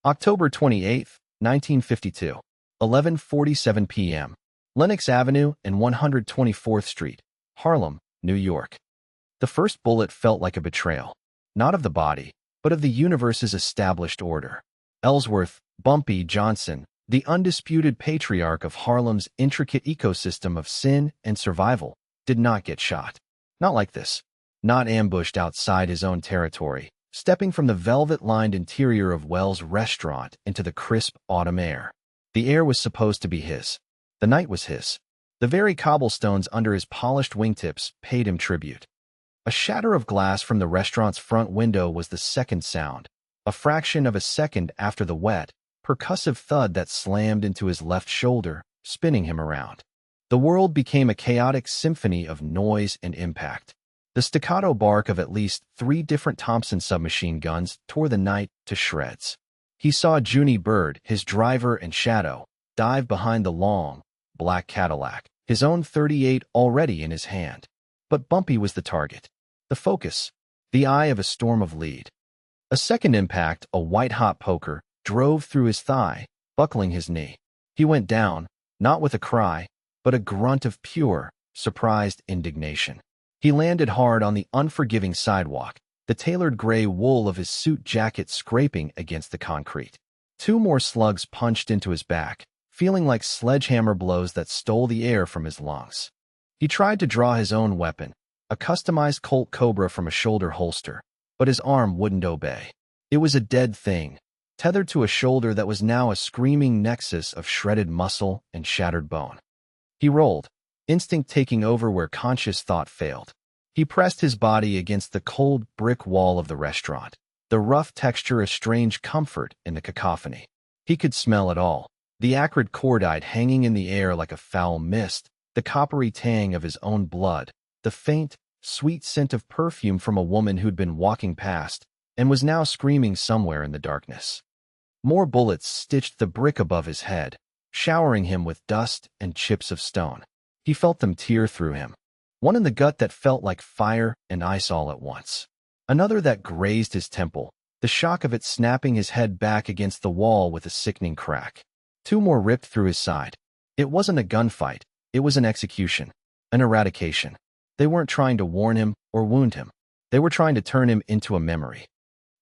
October 28, 1952, 11:47 p.m. Lenox Avenue and 124th Street, Harlem, New York. The first bullet felt like a betrayal, not of the body, but of the universe's established order. Ellsworth, Bumpy Johnson, the undisputed patriarch of Harlem's intricate ecosystem of sin and survival, did not get shot. Not like this. Not ambushed outside his own territory, stepping from the velvet-lined interior of Wells' restaurant into the crisp autumn air. The air was supposed to be his. The night was his. The very cobblestones under his polished wingtips paid him tribute. A shatter of glass from the restaurant's front window was the second sound, a fraction of a second after the wet, percussive thud that slammed into his left shoulder, spinning him around. The world became a chaotic symphony of noise and impact. The staccato bark of at least 3 different Thompson submachine guns tore the night to shreds. He saw Junie Bird, his driver and shadow, dive behind the long, black Cadillac, his own .38 already in his hand. But Bumpy was the target, the focus, the eye of a storm of lead. A second impact, a white-hot poker, drove through his thigh, buckling his knee. He went down, not with a cry, but a grunt of pure, surprised indignation. He landed hard on the unforgiving sidewalk, the tailored gray wool of his suit jacket scraping against the concrete. 2 more slugs punched into his back, feeling like sledgehammer blows that stole the air from his lungs. He tried to draw his own weapon, a customized Colt Cobra from a shoulder holster, but his arm wouldn't obey. It was a dead thing, tethered to a shoulder that was now a screaming nexus of shredded muscle and shattered bone. He rolled, instinct taking over where conscious thought failed. He pressed his body against the cold brick wall of the restaurant, the rough texture a strange comfort in the cacophony. He could smell it all, the acrid cordite hanging in the air like a foul mist, the coppery tang of his own blood, the faint, sweet scent of perfume from a woman who'd been walking past and was now screaming somewhere in the darkness. More bullets stitched the brick above his head, showering him with dust and chips of stone. He felt them tear through him. One in the gut that felt like fire and ice all at once. Another that grazed his temple, the shock of it snapping his head back against the wall with a sickening crack. 2 more ripped through his side. It wasn't a gunfight, it was an execution, an eradication. They weren't trying to warn him or wound him. They were trying to turn him into a memory.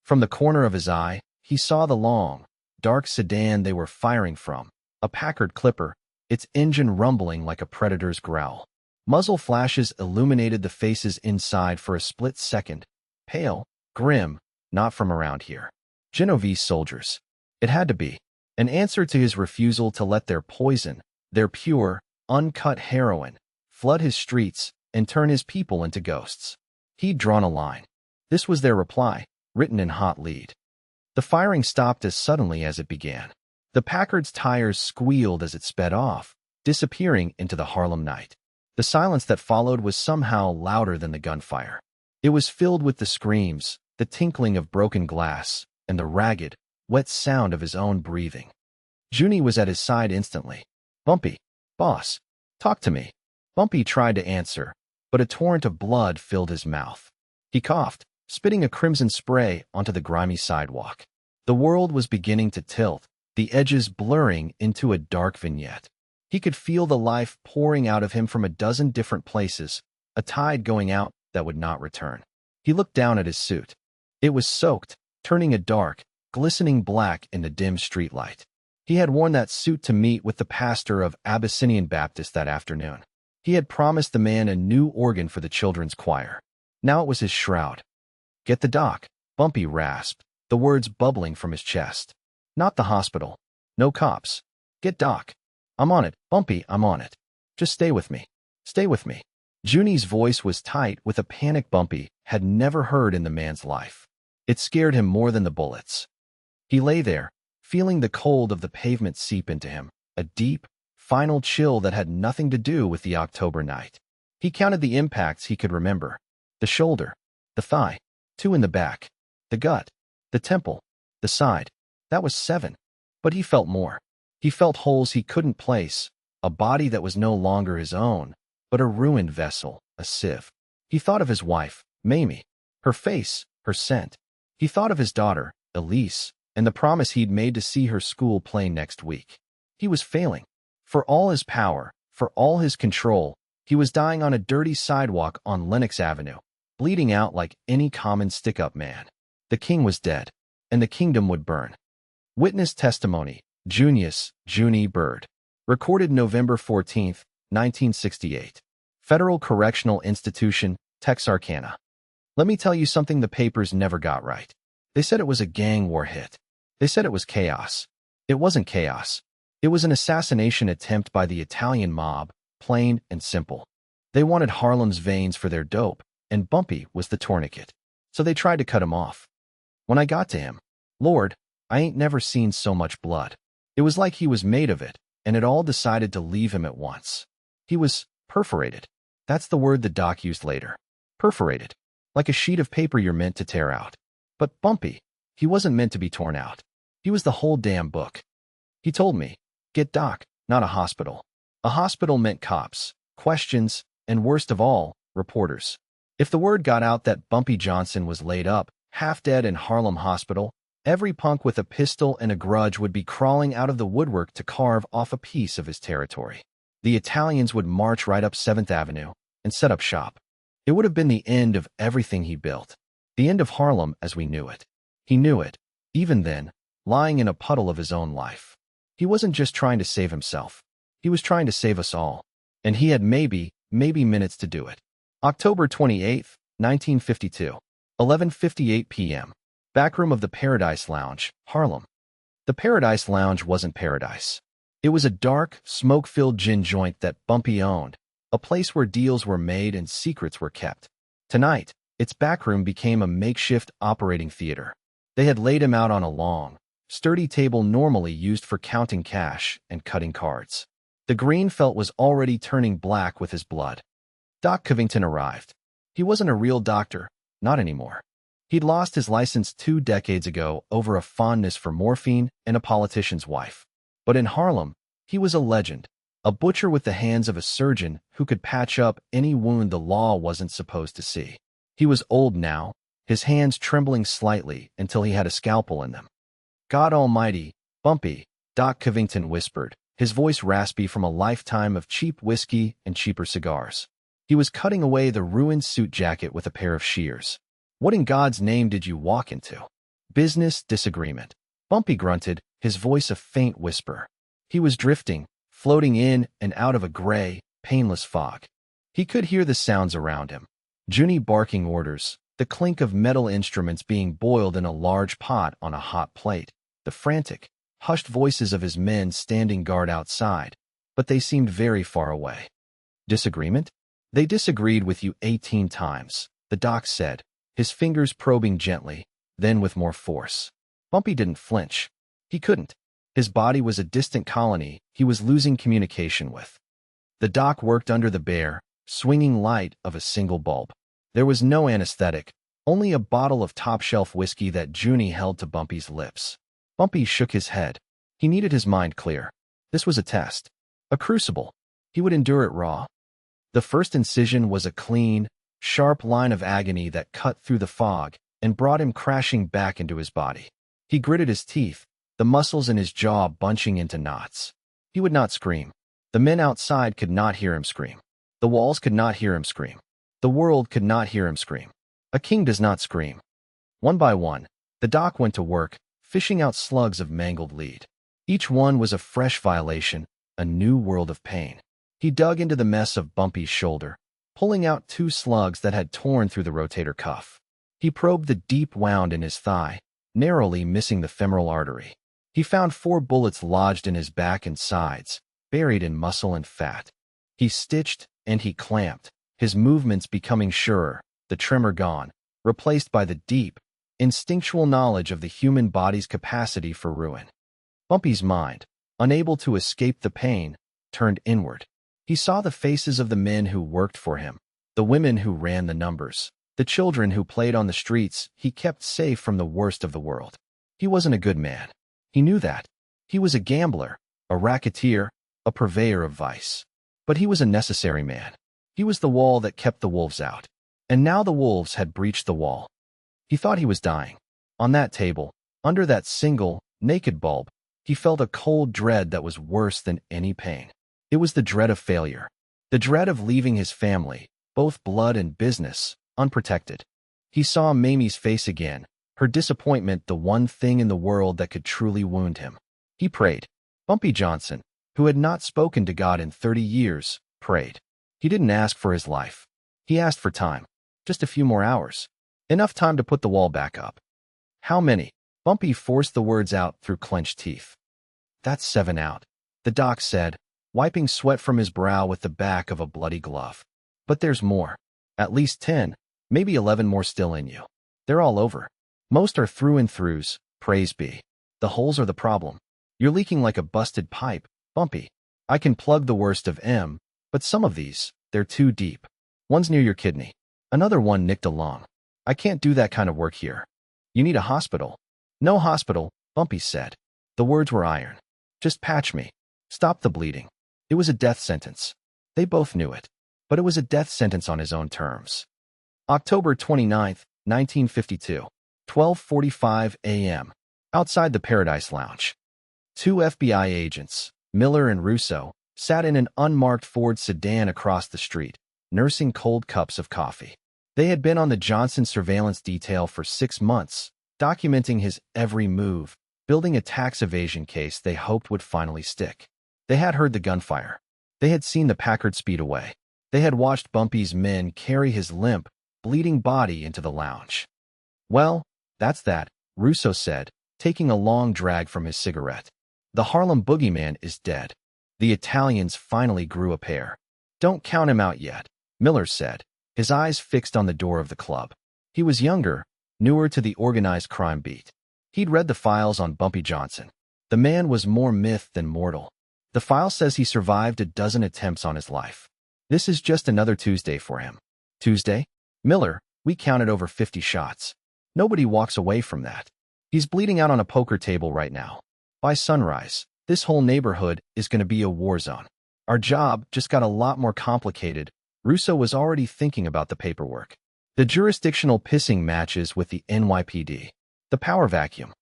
From the corner of his eye, he saw the long, dark sedan they were firing from, a Packard Clipper, its engine rumbling like a predator's growl. Muzzle flashes illuminated the faces inside for a split second, pale, grim, not from around here. Genovese soldiers. It had to be. An answer to his refusal to let their poison, their pure, uncut heroin, flood his streets and turn his people into ghosts. He'd drawn a line. This was their reply, written in hot lead. The firing stopped as suddenly as it began. The Packard's tires squealed as it sped off, disappearing into the Harlem night. The silence that followed was somehow louder than the gunfire. It was filled with the screams, the tinkling of broken glass, and the ragged, wet sound of his own breathing. Junie was at his side instantly. "Bumpy, boss, talk to me." Bumpy tried to answer, but a torrent of blood filled his mouth. He coughed, spitting a crimson spray onto the grimy sidewalk. The world was beginning to tilt, the edges blurring into a dark vignette. He could feel the life pouring out of him from a dozen different places, a tide going out that would not return. He looked down at his suit. It was soaked, turning a dark, glistening black in the dim streetlight. He had worn that suit to meet with the pastor of Abyssinian Baptist that afternoon. He had promised the man a new organ for the children's choir. Now it was his shroud. "Get the doc," Bumpy rasped, the words bubbling from his chest. "Not the hospital. No cops. Get doc. I'm on it, Bumpy, I'm on it. Just stay with me. Stay with me." Junie's voice was tight with a panic Bumpy had never heard in the man's life. It scared him more than the bullets. He lay there, feeling the cold of the pavement seep into him, a deep, final chill that had nothing to do with the October night. He counted the impacts he could remember. The shoulder, the thigh, 2 in the back, the gut, the temple, the side. That was 7. But he felt more. He felt holes he couldn't place, a body that was no longer his own, but a ruined vessel, a sieve. He thought of his wife, Mamie, her face, her scent. He thought of his daughter, Elise, and the promise he'd made to see her school play next week. He was failing. For all his power, for all his control, he was dying on a dirty sidewalk on Lenox Avenue, bleeding out like any common stick-up man. The king was dead, and the kingdom would burn. Witness testimony, Junius, Junie Bird. Recorded November 14, 1968. Federal Correctional Institution, Texarkana. Let me tell you something the papers never got right. They said it was a gang war hit. They said it was chaos. It wasn't chaos. It was an assassination attempt by the Italian mob, plain and simple. They wanted Harlem's veins for their dope, and Bumpy was the tourniquet. So they tried to cut him off. When I got to him, Lord, I ain't never seen so much blood. It was like he was made of it, and it all decided to leave him at once. He was perforated. That's the word the doc used later. Perforated. Like a sheet of paper you're meant to tear out. But Bumpy, he wasn't meant to be torn out. He was the whole damn book. He told me, get doc, not a hospital. A hospital meant cops, questions, and worst of all, reporters. If the word got out that Bumpy Johnson was laid up, half dead in Harlem Hospital, every punk with a pistol and a grudge would be crawling out of the woodwork to carve off a piece of his territory. The Italians would march right up 7th Avenue and set up shop. It would have been the end of everything he built. The end of Harlem as we knew it. He knew it, even then, lying in a puddle of his own life. He wasn't just trying to save himself. He was trying to save us all. And he had maybe minutes to do it. October 28, 1952, 11:58 p.m. Backroom of the Paradise Lounge, Harlem. The Paradise Lounge wasn't paradise. It was a dark, smoke-filled gin joint that Bumpy owned, a place where deals were made and secrets were kept. Tonight, its backroom became a makeshift operating theater. They had laid him out on a long, sturdy table normally used for counting cash and cutting cards. The green felt was already turning black with his blood. Doc Covington arrived. He wasn't a real doctor, not anymore. He'd lost his license 2 decades ago over a fondness for morphine and a politician's wife. But in Harlem, he was a legend, a butcher with the hands of a surgeon who could patch up any wound the law wasn't supposed to see. He was old now, his hands trembling slightly until he had a scalpel in them. God almighty, Bumpy, Doc Covington whispered, his voice raspy from a lifetime of cheap whiskey and cheaper cigars. He was cutting away the ruined suit jacket with a pair of shears. What in God's name did you walk into? Business disagreement. Bumpy grunted, his voice a faint whisper. He was drifting, floating in and out of a gray, painless fog. He could hear the sounds around him. Junie barking orders, the clink of metal instruments being boiled in a large pot on a hot plate, the frantic, hushed voices of his men standing guard outside, but they seemed very far away. Disagreement? They disagreed with you 18 times, the doc said, his fingers probing gently, then with more force. Bumpy didn't flinch. He couldn't. His body was a distant colony he was losing communication with. The doc worked under the bare, swinging light of a single bulb. There was no anesthetic, only a bottle of top-shelf whiskey that Junie held to Bumpy's lips. Bumpy shook his head. He needed his mind clear. This was a test. A crucible. He would endure it raw. The first incision was a clean, sharp line of agony that cut through the fog and brought him crashing back into his body. He gritted his teeth, the muscles in his jaw bunching into knots. He would not scream. The men outside could not hear him scream. The walls could not hear him scream. The world could not hear him scream. A king does not scream. One by one, the doc went to work, fishing out slugs of mangled lead. Each one was a fresh violation, a new world of pain. He dug into the mess of Bumpy's shoulder, pulling out 2 slugs that had torn through the rotator cuff. He probed the deep wound in his thigh, narrowly missing the femoral artery. He found 4 bullets lodged in his back and sides, buried in muscle and fat. He stitched and he clamped, his movements becoming surer, the tremor gone, replaced by the deep, instinctual knowledge of the human body's capacity for ruin. Bumpy's mind, unable to escape the pain, turned inward. He saw the faces of the men who worked for him, the women who ran the numbers, the children who played on the streets he kept safe from the worst of the world. He wasn't a good man. He knew that. He was a gambler, a racketeer, a purveyor of vice. But he was a necessary man. He was the wall that kept the wolves out. And now the wolves had breached the wall. He thought he was dying. On that table, Under that single, naked bulb, he felt a cold dread that was worse than any pain. It was the dread of failure. The dread of leaving his family, both blood and business, unprotected. He saw Mamie's face again, her disappointment the one thing in the world that could truly wound him. He prayed. Bumpy Johnson, who had not spoken to God in 30 years, prayed. He didn't ask for his life. He asked for time. Just a few more hours. Enough time to put the wall back up. How many? Bumpy forced the words out through clenched teeth. That's 7 out, the doc said, wiping sweat from his brow with the back of a bloody glove. But there's more. At least 10, maybe 11 more still in you. They're all over. Most are through and throughs, praise be. The holes are the problem. You're leaking like a busted pipe, Bumpy. I can plug the worst of M, but some of these, they're too deep. One's near your kidney. Another one nicked a lung. I can't do that kind of work here. You need a hospital. No hospital, Bumpy said. The words were iron. Just patch me. Stop the bleeding. It was a death sentence. They both knew it. But it was a death sentence on his own terms. October 29, 1952, 12:45 a.m. Outside the Paradise Lounge. 2 FBI agents, Miller and Russo, sat in an unmarked Ford sedan across the street, nursing cold cups of coffee. They had been on the Johnson surveillance detail for 6 months, documenting his every move, building a tax evasion case they hoped would finally stick. They had heard the gunfire. They had seen the Packard speed away. They had watched Bumpy's men carry his limp, bleeding body into the lounge. Well, that's that, Russo said, taking a long drag from his cigarette. The Harlem boogeyman is dead. The Italians finally grew a pair. Don't count him out yet, Miller said, his eyes fixed on the door of the club. He was younger, newer to the organized crime beat. He'd read the files on Bumpy Johnson. The man was more myth than mortal. The file says he survived a dozen attempts on his life. This is just another Tuesday for him. Tuesday? Miller, we counted over 50 shots. Nobody walks away from that. He's bleeding out on a poker table right now. By sunrise, this whole neighborhood is going to be a war zone. Our job just got a lot more complicated. Russo was already thinking about the paperwork. The jurisdictional pissing matches with the NYPD. The power vacuum.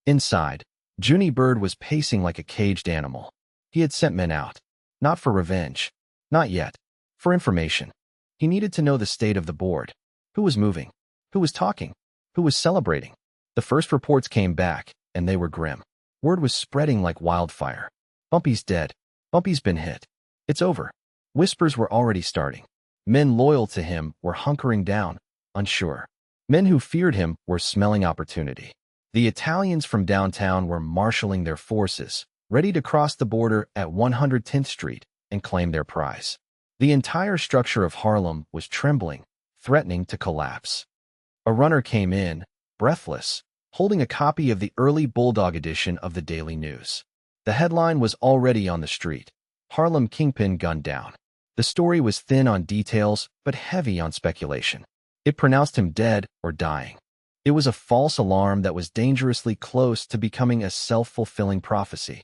Inside, Junie Bird was pacing like a caged animal. He had sent men out. Not for revenge. Not yet. For information. He needed to know the state of the board. Who was moving? Who was talking? Who was celebrating? The first reports came back, and they were grim. Word was spreading like wildfire. Bumpy's dead. Bumpy's been hit. It's over. Whispers were already starting. Men loyal to him were hunkering down, unsure. Men who feared him were smelling opportunity. The Italians from downtown were marshaling their forces, ready to cross the border at 110th Street and claim their prize. The entire structure of Harlem was trembling, threatening to collapse. A runner came in, breathless, holding a copy of the early Bulldog edition of the Daily News. The headline was already on the street: Harlem Kingpin Gunned Down. The story was thin on details, but heavy on speculation. It pronounced him dead or dying. It was a false alarm that was dangerously close to becoming a self-fulfilling prophecy.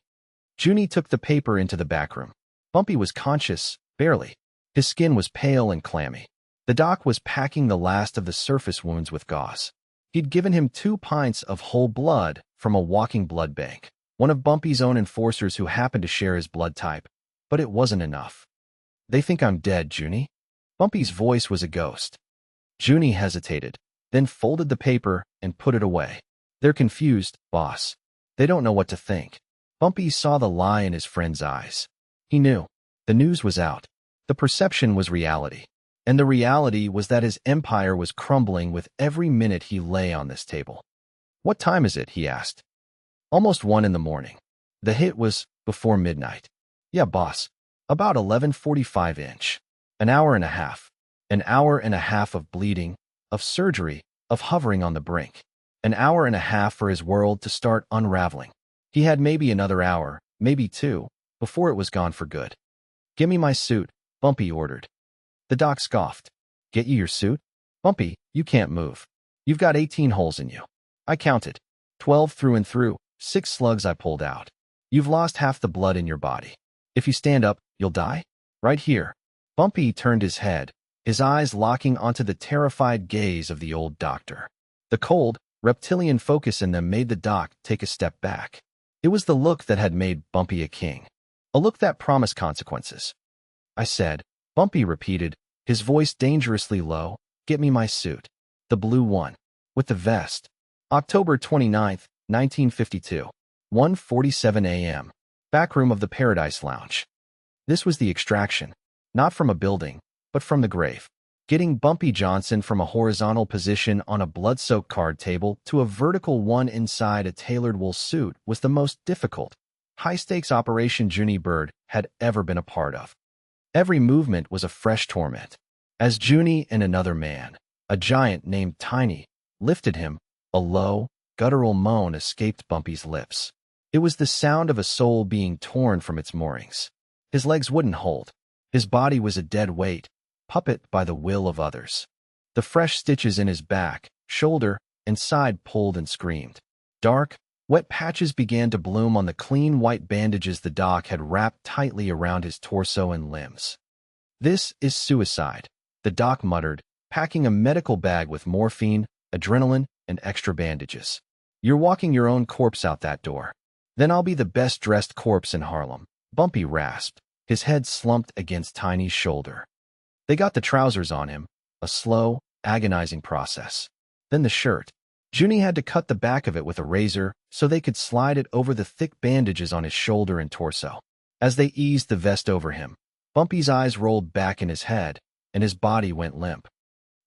Junie took the paper into the backroom. Bumpy was conscious, barely. His skin was pale and clammy. The doc was packing the last of the surface wounds with gauze. He'd given him 2 pints of whole blood from a walking blood bank, one of Bumpy's own enforcers who happened to share his blood type. But it wasn't enough. They think I'm dead, Junie. Bumpy's voice was a ghost. Junie hesitated, then folded the paper and put it away. They're confused, boss. They don't know what to think. Bumpy saw the lie in his friend's eyes. He knew. The news was out. The perception was reality. And the reality was that his empire was crumbling with every minute he lay on this table. What time is it? He asked. Almost 1 in the morning. The hit was before midnight. Yeah, boss. About 11:45 An hour and a half. An hour and a half of bleeding, of surgery, of hovering on the brink. An hour and a half for his world to start unraveling. He had maybe another hour, maybe 2, before it was gone for good. Give me my suit, Bumpy ordered. The doc scoffed. Get you your suit? Bumpy, you can't move. You've got 18 holes in you. I counted. 12 through and through, 6 slugs I pulled out. You've lost half the blood in your body. If you stand up, you'll die. Right here. Bumpy turned his head, his eyes locking onto the terrified gaze of the old doctor. The cold, reptilian focus in them made the doc take a step back. It was the look that had made Bumpy a king. A look that promised consequences. I said. Bumpy repeated, his voice dangerously low, "Get me my suit. The blue one. With the vest." October 29th, 1952. 1:47 a.m. Backroom of the Paradise Lounge. This was the extraction. Not from a building, but from the grave. Getting Bumpy Johnson from a horizontal position on a blood-soaked card table to a vertical one inside a tailored wool suit was the most difficult, high-stakes operation Junie Bird had ever been a part of. Every movement was a fresh torment. As Junie and another man, a giant named Tiny, lifted him, a low, guttural moan escaped Bumpy's lips. It was the sound of a soul being torn from its moorings. His legs wouldn't hold. His body was a dead weight, puppet by the will of others. The fresh stitches in his back, shoulder, and side pulled and screamed. Dark, wet patches began to bloom on the clean white bandages the doc had wrapped tightly around his torso and limbs. "This is suicide," the doc muttered, packing a medical bag with morphine, adrenaline, and extra bandages. "You're walking your own corpse out that door." "Then I'll be the best-dressed corpse in Harlem," Bumpy rasped, his head slumped against Tiny's shoulder. They got the trousers on him, a slow, agonizing process. Then the shirt. Junie had to cut the back of it with a razor so they could slide it over the thick bandages on his shoulder and torso. As they eased the vest over him, Bumpy's eyes rolled back in his head, and his body went limp.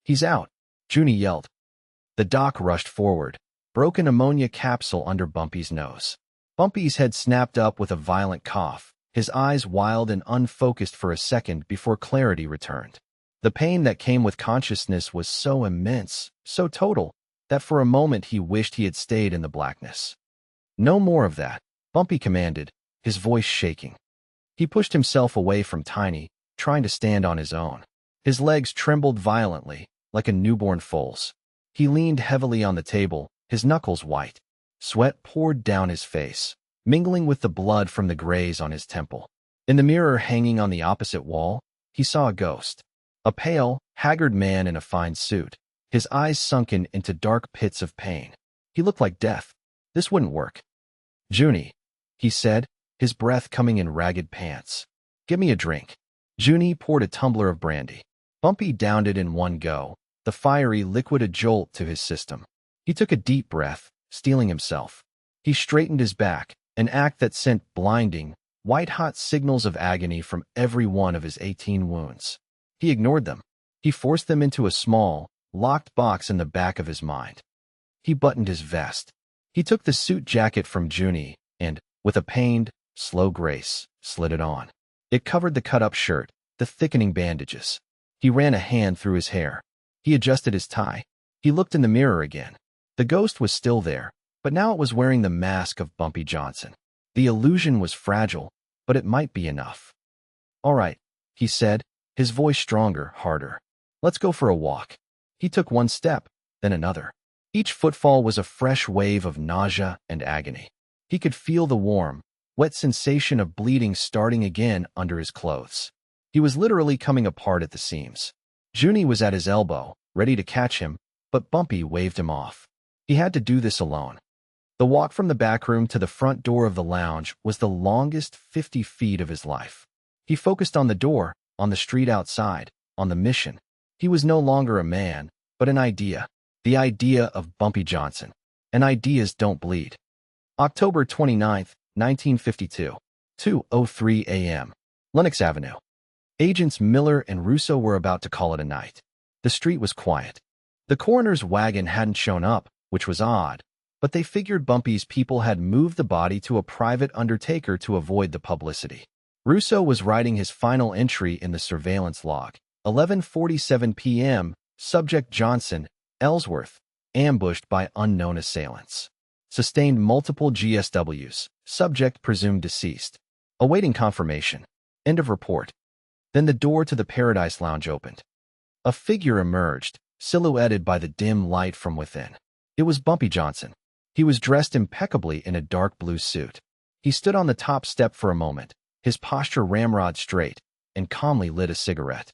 "He's out," Junie yelled. The doc rushed forward, broke an ammonia capsule under Bumpy's nose. Bumpy's head snapped up with a violent cough, his eyes wild and unfocused for a second before clarity returned. The pain that came with consciousness was so immense, so total, that for a moment he wished he had stayed in the blackness. "No more of that," Bumpy commanded, his voice shaking. He pushed himself away from Tiny, trying to stand on his own. His legs trembled violently, like a newborn foal's. He leaned heavily on the table, his knuckles white. Sweat poured down his face, mingling with the blood from the graze on his temple. In the mirror hanging on the opposite wall, he saw a ghost. A pale, haggard man in a fine suit, his eyes sunken into dark pits of pain. He looked like death. This wouldn't work. "Junie," he said, his breath coming in ragged pants. "Give me a drink." Junie poured a tumbler of brandy. Bumpy downed it in one go, the fiery liquid a jolt to his system. He took a deep breath, steeling himself. He straightened his back, an act that sent blinding, white-hot signals of agony from every one of his 18 wounds. He ignored them. He forced them into a small, locked box in the back of his mind. He buttoned his vest. He took the suit jacket from Junie and, with a pained, slow grace, slid it on. It covered the cut-up shirt, the thickening bandages. He ran a hand through his hair. He adjusted his tie. He looked in the mirror again. The ghost was still there, but now it was wearing the mask of Bumpy Johnson. The illusion was fragile, but it might be enough. "All right," he said, his voice stronger, harder. "Let's go for a walk." He took one step, then another. Each footfall was a fresh wave of nausea and agony. He could feel the warm, wet sensation of bleeding starting again under his clothes. He was literally coming apart at the seams. Junie was at his elbow, ready to catch him, but Bumpy waved him off. He had to do this alone. The walk from the back room to the front door of the lounge was the longest 50 feet of his life. He focused on the door, on the street outside, on the mission. He was no longer a man, but an idea. The idea of Bumpy Johnson. And ideas don't bleed. October 29th, 1952. 2:03 a.m. Lenox Avenue. Agents Miller and Russo were about to call it a night. The street was quiet. The coroner's wagon hadn't shown up, which was odd, but they figured Bumpy's people had moved the body to a private undertaker to avoid the publicity. Russo was writing his final entry in the surveillance log. 11:47 p.m., subject Johnson, Ellsworth, ambushed by unknown assailants. Sustained multiple GSWs, subject presumed deceased. Awaiting confirmation. End of report. Then the door to the Paradise Lounge opened. A figure emerged, silhouetted by the dim light from within. It was Bumpy Johnson. He was dressed impeccably in a dark blue suit. He stood on the top step for a moment, his posture ramrod straight, and calmly lit a cigarette.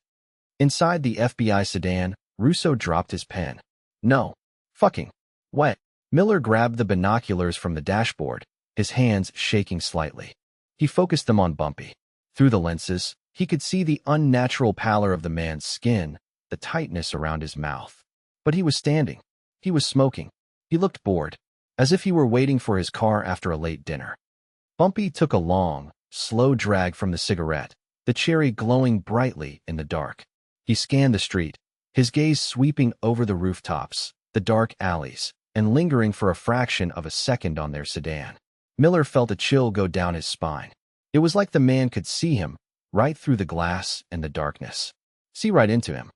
Inside the FBI sedan, Russo dropped his pen. "No. Fucking. What?" Miller grabbed the binoculars from the dashboard, his hands shaking slightly. He focused them on Bumpy. Through the lenses, he could see the unnatural pallor of the man's skin, the tightness around his mouth. But he was standing. He was smoking. He looked bored, as if he were waiting for his car after a late dinner. Bumpy took a long, slow drag from the cigarette, the cherry glowing brightly in the dark. He scanned the street, his gaze sweeping over the rooftops, the dark alleys, and lingering for a fraction of a second on their sedan. Miller felt a chill go down his spine. It was like the man could see him, right through the glass and the darkness. See right into him.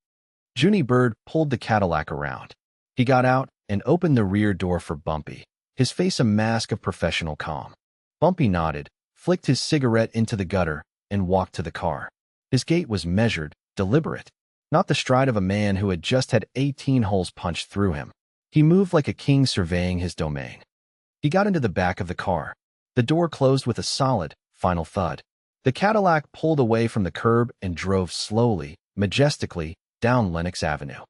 Junie Bird pulled the Cadillac around. He got out and opened the rear door for Bumpy, his face a mask of professional calm. Bumpy nodded, flicked his cigarette into the gutter, and walked to the car. His gait was measured, deliberate, not the stride of a man who had just had 18 holes punched through him. He moved like a king surveying his domain. He got into the back of the car. The door closed with a solid, final thud. The Cadillac pulled away from the curb and drove slowly, majestically, down Lenox Avenue.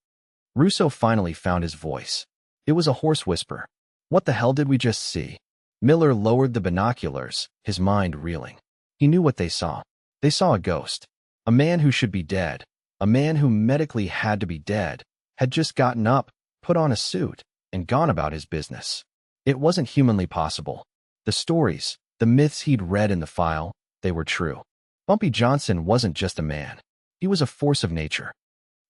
Russo finally found his voice. It was a hoarse whisper. What the hell did we just see? Miller lowered the binoculars, his mind reeling. He knew what they saw. They saw a ghost. A man who should be dead. A man who medically had to be dead, had just gotten up, put on a suit, and gone about his business. It wasn't humanly possible. The stories, the myths he'd read in the file, they were true. Bumpy Johnson wasn't just a man. He was a force of nature.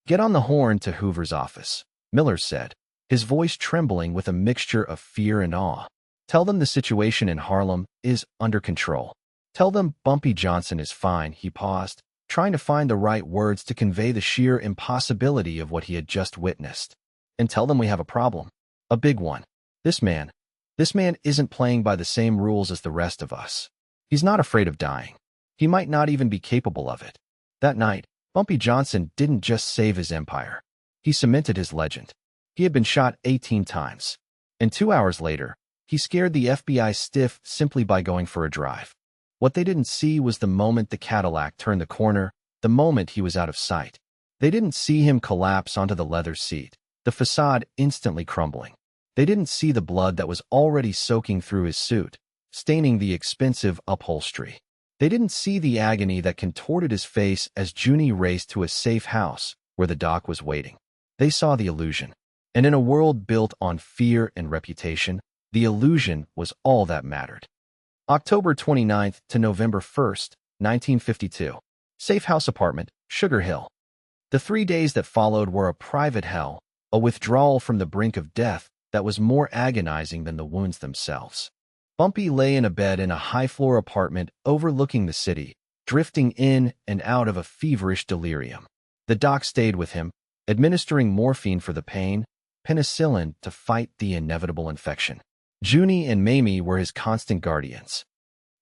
Get on the horn to Hoover's office, Miller said, his voice trembling with a mixture of fear and awe. Tell them the situation in Harlem is under control. Tell them Bumpy Johnson is fine. He paused, trying to find the right words to convey the sheer impossibility of what he had just witnessed. And tell them we have a problem. A big one. This man isn't playing by the same rules as the rest of us. He's not afraid of dying. He might not even be capable of it. That night, Bumpy Johnson didn't just save his empire. He cemented his legend. He had been shot 18 times. And 2 hours later, he scared the FBI stiff simply by going for a drive. What they didn't see was the moment the Cadillac turned the corner, the moment he was out of sight. They didn't see him collapse onto the leather seat, the facade instantly crumbling. They didn't see the blood that was already soaking through his suit, staining the expensive upholstery. They didn't see the agony that contorted his face as Junie raced to a safe house where the doc was waiting. They saw the illusion. And in a world built on fear and reputation, the illusion was all that mattered. October 29th to November 1st, 1952. Safe house apartment, Sugar Hill. The 3 days that followed were a private hell, a withdrawal from the brink of death that was more agonizing than the wounds themselves. Bumpy lay in a bed in a high-floor apartment overlooking the city, drifting in and out of a feverish delirium. The doc stayed with him, administering morphine for the pain, penicillin to fight the inevitable infection. Junie and Mamie were his constant guardians.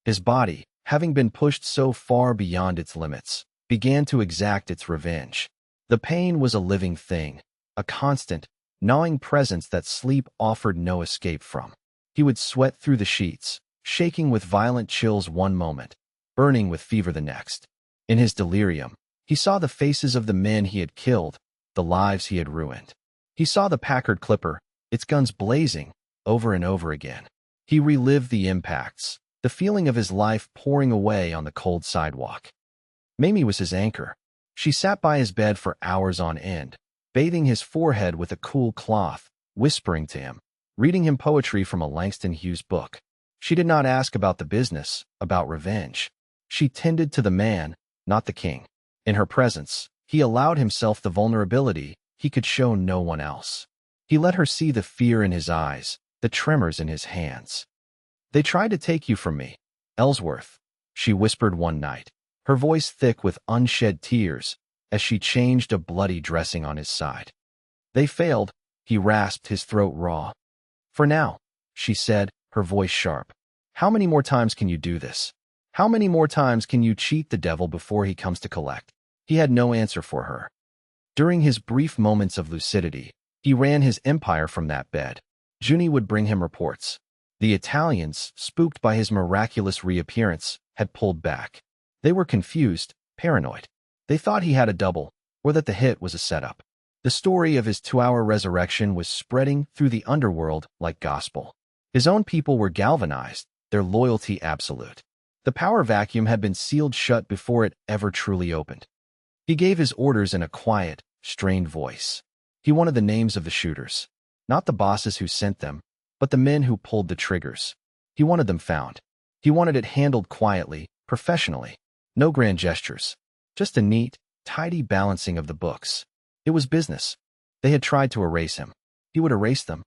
His body, having been pushed so far beyond its limits, began to exact its revenge. The pain was a living thing, a constant, gnawing presence that sleep offered no escape from. He would sweat through the sheets, shaking with violent chills one moment, burning with fever the next. In his delirium, he saw the faces of the men he had killed, the lives he had ruined. He saw the Packard Clipper, its guns blazing, over and over again. He relived the impacts, the feeling of his life pouring away on the cold sidewalk. Mamie was his anchor. She sat by his bed for hours on end, bathing his forehead with a cool cloth, whispering to him, reading him poetry from a Langston Hughes book. She did not ask about the business, about revenge. She tended to the man, not the king. In her presence, he allowed himself the vulnerability he could show no one else. He let her see the fear in his eyes, the tremors in his hands. They tried to take you from me, Ellsworth, she whispered one night, her voice thick with unshed tears, as she changed a bloody dressing on his side. They failed, he rasped, his throat raw. For now, she said, her voice sharp. How many more times can you do this? How many more times can you cheat the devil before he comes to collect? He had no answer for her. During his brief moments of lucidity, he ran his empire from that bed. Junie would bring him reports. The Italians, spooked by his miraculous reappearance, had pulled back. They were confused, paranoid. They thought he had a double, or that the hit was a setup. The story of his 2-hour resurrection was spreading through the underworld like gospel. His own people were galvanized, their loyalty absolute. The power vacuum had been sealed shut before it ever truly opened. He gave his orders in a quiet, strained voice. He wanted the names of the shooters, not the bosses who sent them, but the men who pulled the triggers. He wanted them found. He wanted it handled quietly, professionally. No grand gestures, just a neat, tidy balancing of the books. It was business. They had tried to erase him. He would erase them.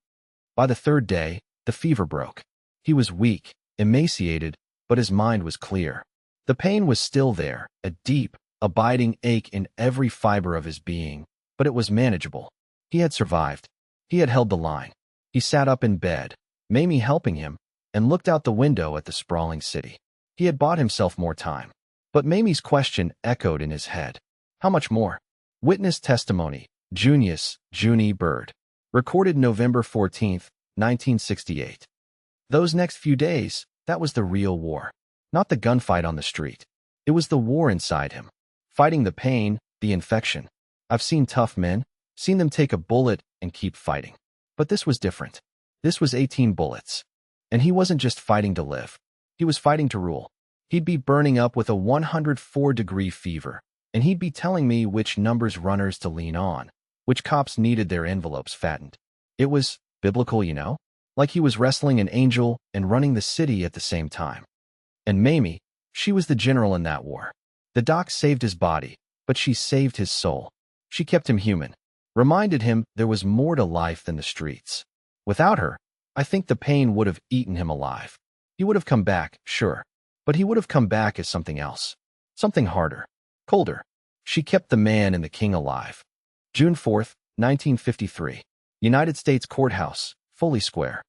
By the third day, the fever broke. He was weak, emaciated, but his mind was clear. The pain was still there, a deep, abiding ache in every fiber of his being, but it was manageable. He had survived. He had held the line. He sat up in bed, Mamie helping him, and looked out the window at the sprawling city. He had bought himself more time. But Mamie's question echoed in his head. How much more? Witness testimony, Junius, Junie Bird. Recorded November 14, 1968. Those next few days, that was the real war. Not the gunfight on the street. It was the war inside him. Fighting the pain, the infection. I've seen tough men, seen them take a bullet and keep fighting. But this was different. This was 18 bullets. And he wasn't just fighting to live. He was fighting to rule. He'd be burning up with a 104-degree fever, and he'd be telling me which numbers runners to lean on, which cops needed their envelopes fattened. It was biblical, you know? Like he was wrestling an angel and running the city at the same time. And Mamie, she was the general in that war. The doc saved his body, but she saved his soul. She kept him human, reminded him there was more to life than the streets. Without her, I think the pain would have eaten him alive. He would have come back, sure, but he would have come back as something else, something harder, colder. She kept the man and the king alive. June 4, 1953. United States Courthouse, Foley Square.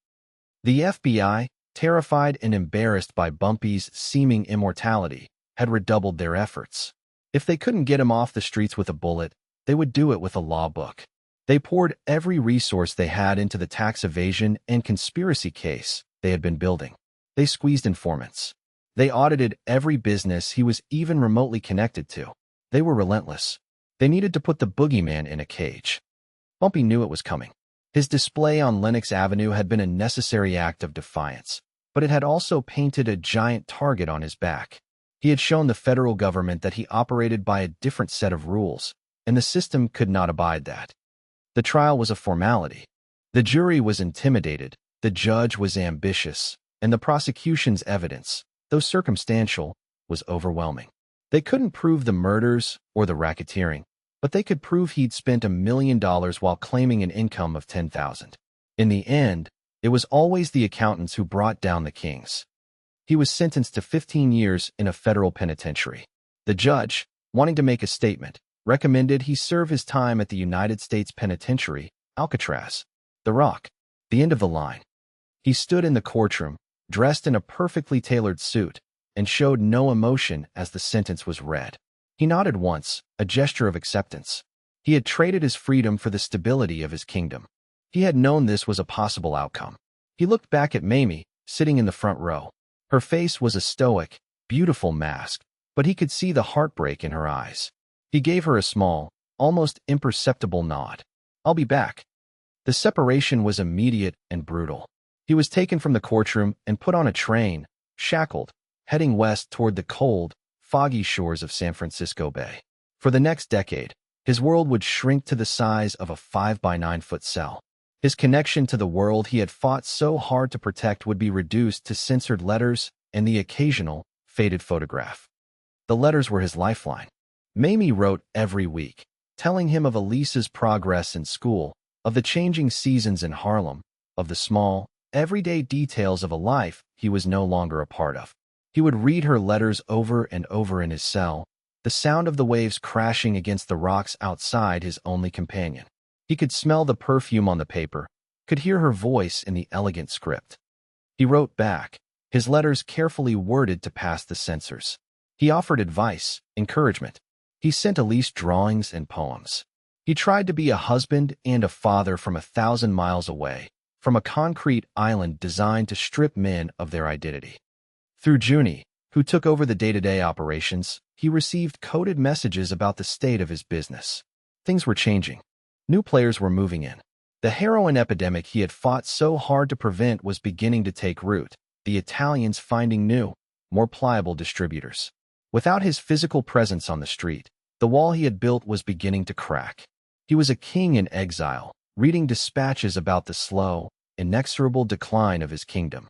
The FBI, terrified and embarrassed by Bumpy's seeming immortality, had redoubled their efforts. If they couldn't get him off the streets with a bullet, they would do it with a law book. They poured every resource they had into the tax evasion and conspiracy case they had been building. They squeezed informants. They audited every business he was even remotely connected to. They were relentless. They needed to put the boogeyman in a cage. Bumpy knew it was coming. His display on Lenox Avenue had been a necessary act of defiance, but it had also painted a giant target on his back. He had shown the federal government that he operated by a different set of rules, and the system could not abide that. The trial was a formality. The jury was intimidated, the judge was ambitious, and the prosecution's evidence, though circumstantial, was overwhelming. They couldn't prove the murders or the racketeering, but they could prove he'd spent $1 million while claiming an income of $10,000. In the end, it was always the accountants who brought down the kings. He was sentenced to 15 years in a federal penitentiary. The judge, wanting to make a statement, recommended he serve his time at the United States Penitentiary, Alcatraz, the Rock, the end of the line. He stood in the courtroom, dressed in a perfectly tailored suit, and showed no emotion as the sentence was read. He nodded once, a gesture of acceptance. He had traded his freedom for the stability of his kingdom. He had known this was a possible outcome. He looked back at Mamie, sitting in the front row. Her face was a stoic, beautiful mask, but he could see the heartbreak in her eyes. He gave her a small, almost imperceptible nod. I'll be back. The separation was immediate and brutal. He was taken from the courtroom and put on a train, shackled, heading west toward the cold, foggy shores of San Francisco Bay. For the next decade, his world would shrink to the size of a 5-by-9-foot cell. His connection to the world he had fought so hard to protect would be reduced to censored letters and the occasional, faded photograph. The letters were his lifeline. Mamie wrote every week, telling him of Elise's progress in school, of the changing seasons in Harlem, of the small, everyday details of a life he was no longer a part of. He would read her letters over and over in his cell, the sound of the waves crashing against the rocks outside his only companion. He could smell the perfume on the paper, could hear her voice in the elegant script. He wrote back, his letters carefully worded to pass the censors. He offered advice, encouragement. He sent Elise drawings and poems. He tried to be a husband and a father from 1,000 miles away, from a concrete island designed to strip men of their identity. Through Junie, who took over the day-to-day operations, he received coded messages about the state of his business. Things were changing. New players were moving in. The heroin epidemic he had fought so hard to prevent was beginning to take root, the Italians finding new, more pliable distributors. Without his physical presence on the street, the wall he had built was beginning to crack. He was a king in exile, reading dispatches about the slow, inexorable decline of his kingdom.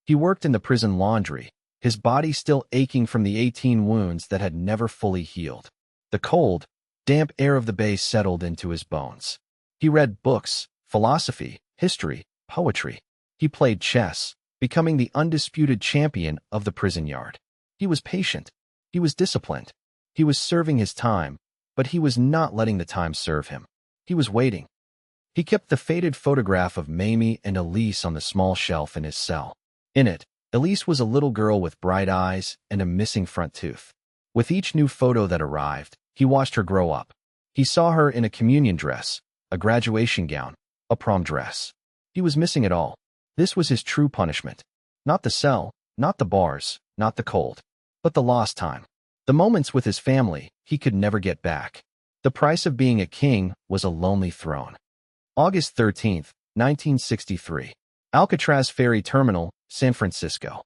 He worked in the prison laundry, his body still aching from the 18 wounds that had never fully healed. The cold, damp air of the bay settled into his bones. He read books, philosophy, history, poetry. He played chess, becoming the undisputed champion of the prison yard. He was patient. He was disciplined. He was serving his time, but he was not letting the time serve him. He was waiting. He kept the faded photograph of Mamie and Elise on the small shelf in his cell. In it, Elise was a little girl with bright eyes and a missing front tooth. With each new photo that arrived, he watched her grow up. He saw her in a communion dress, a graduation gown, a prom dress. He was missing it all. This was his true punishment. Not the cell, not the bars, not the cold, but the lost time. The moments with his family he could never get back. The price of being a king was a lonely throne. August 13, 1963. Alcatraz Ferry Terminal, San Francisco.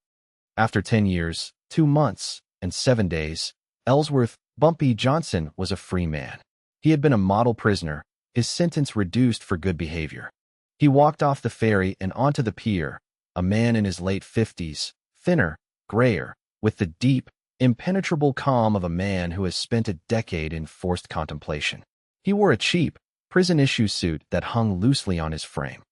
After 10 years, 2 months, and 7 days, Ellsworth, Bumpy Johnson was a free man. He had been a model prisoner, his sentence reduced for good behavior. He walked off the ferry and onto the pier, a man in his late 50s, thinner, grayer, with the deep, impenetrable calm of a man who has spent a decade in forced contemplation. He wore a cheap, prison-issue suit that hung loosely on his frame.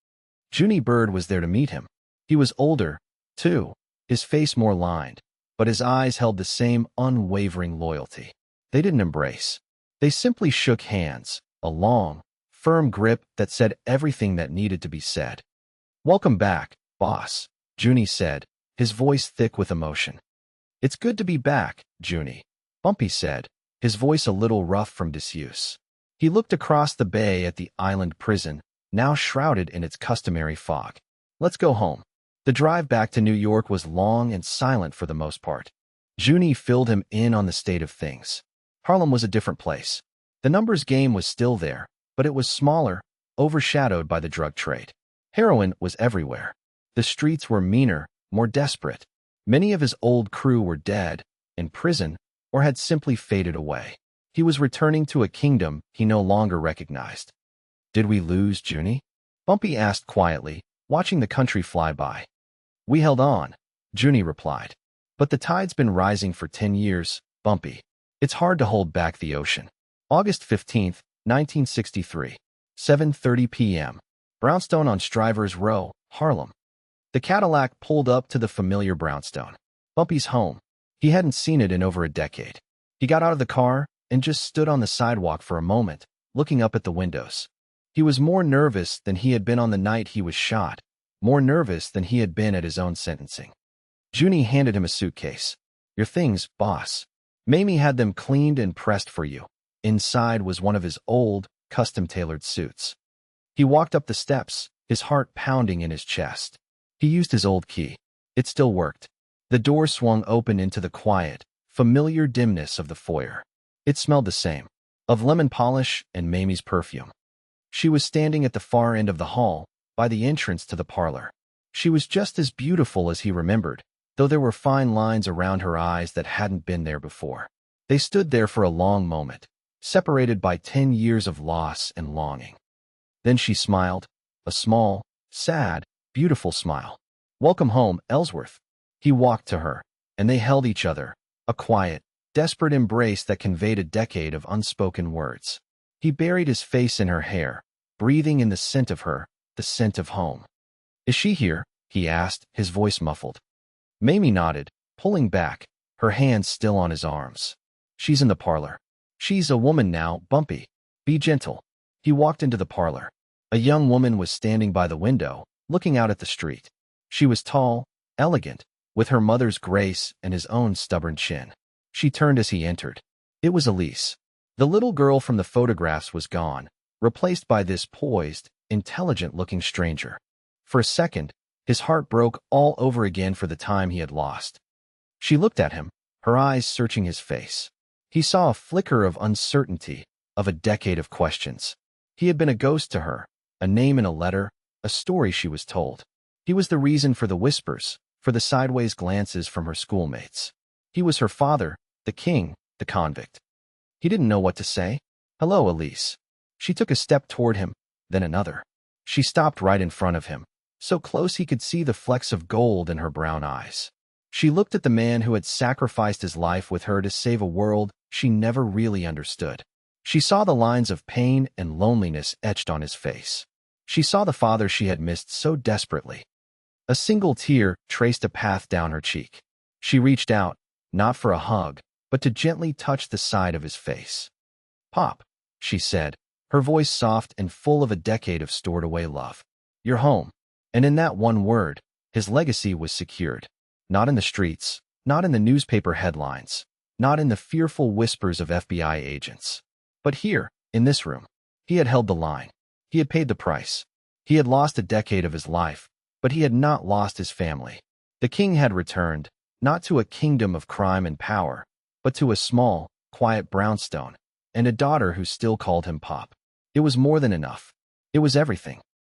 Junie Bird was there to meet him. He was older, too, his face more lined, but his eyes held the same unwavering loyalty. They didn't embrace. They simply shook hands, a long, firm grip that said everything that needed to be said. "Welcome back, boss," Junie said, his voice thick with emotion. "It's good to be back, Junie," Bumpy said, his voice a little rough from disuse. He looked across the bay at the island prison, now shrouded in its customary fog. "Let's go home." The drive back to New York was long and silent for the most part. Junie filled him in on the state of things. Harlem was a different place. The numbers game was still there, but it was smaller, overshadowed by the drug trade. Heroin was everywhere. The streets were meaner, more desperate. Many of his old crew were dead, in prison, or had simply faded away. He was returning to a kingdom he no longer recognized. "Did we lose Junie?" Bumpy asked quietly, watching the country fly by. "We held on," Junie replied. "But the tide's been rising for 10 years, Bumpy. It's hard to hold back the ocean." August 15, 1963. 7:30 p.m. Brownstone on Strivers Row, Harlem. The Cadillac pulled up to the familiar brownstone. Bumpy's home. He hadn't seen it in over a decade. He got out of the car and just stood on the sidewalk for a moment, looking up at the windows. He was more nervous than he had been on the night he was shot, more nervous than he had been at his own sentencing. Junie handed him a suitcase. "Your things, boss. Mamie had them cleaned and pressed for you." Inside was one of his old, custom-tailored suits. He walked up the steps, his heart pounding in his chest. He used his old key. It still worked. The door swung open into the quiet, familiar dimness of the foyer. It smelled the same, of lemon polish and Mamie's perfume. She was standing at the far end of the hall, by the entrance to the parlor. She was just as beautiful as he remembered, though there were fine lines around her eyes that hadn't been there before. They stood there for a long moment, separated by 10 years of loss and longing. Then she smiled, a small, sad, beautiful smile. "Welcome home, Ellsworth." He walked to her, and they held each other, a quiet, desperate embrace that conveyed a decade of unspoken words. He buried his face in her hair, breathing in the scent of her, the scent of home. "Is she here?" he asked, his voice muffled. Mamie nodded, pulling back, her hands still on his arms. "She's in the parlor." "She's a woman now, Bumpy. Be gentle." He walked into the parlor. A young woman was standing by the window, looking out at the street. She was tall, elegant, with her mother's grace and his own stubborn chin. She turned as he entered. It was Elise. The little girl from the photographs was gone, replaced by this poised, intelligent-looking stranger. For a second, his heart broke all over again for the time he had lost. She looked at him, her eyes searching his face. He saw a flicker of uncertainty, of a decade of questions. He had been a ghost to her, a name in a letter, a story she was told. He was the reason for the whispers, for the sideways glances from her schoolmates. He was her father, the king, the convict. He didn't know what to say. "Hello, Elise." She took a step toward him, then another. She stopped right in front of him, so close he could see the flecks of gold in her brown eyes. She looked at the man who had sacrificed his life with her to save a world she never really understood. She saw the lines of pain and loneliness etched on his face. She saw the father she had missed so desperately. A single tear traced a path down her cheek. She reached out, not for a hug, but to gently touch the side of his face. "Pop," she said, her voice soft and full of a decade of stored-away love. "You're home." And in that one word, his legacy was secured. Not in the streets, not in the newspaper headlines, not in the fearful whispers of FBI agents. But here, in this room, he had held the line. He had paid the price. He had lost a decade of his life, but he had not lost his family. The king had returned, not to a kingdom of crime and power, but to a small, quiet brownstone, and a daughter who still called him Pop. It was more than enough. It was everything.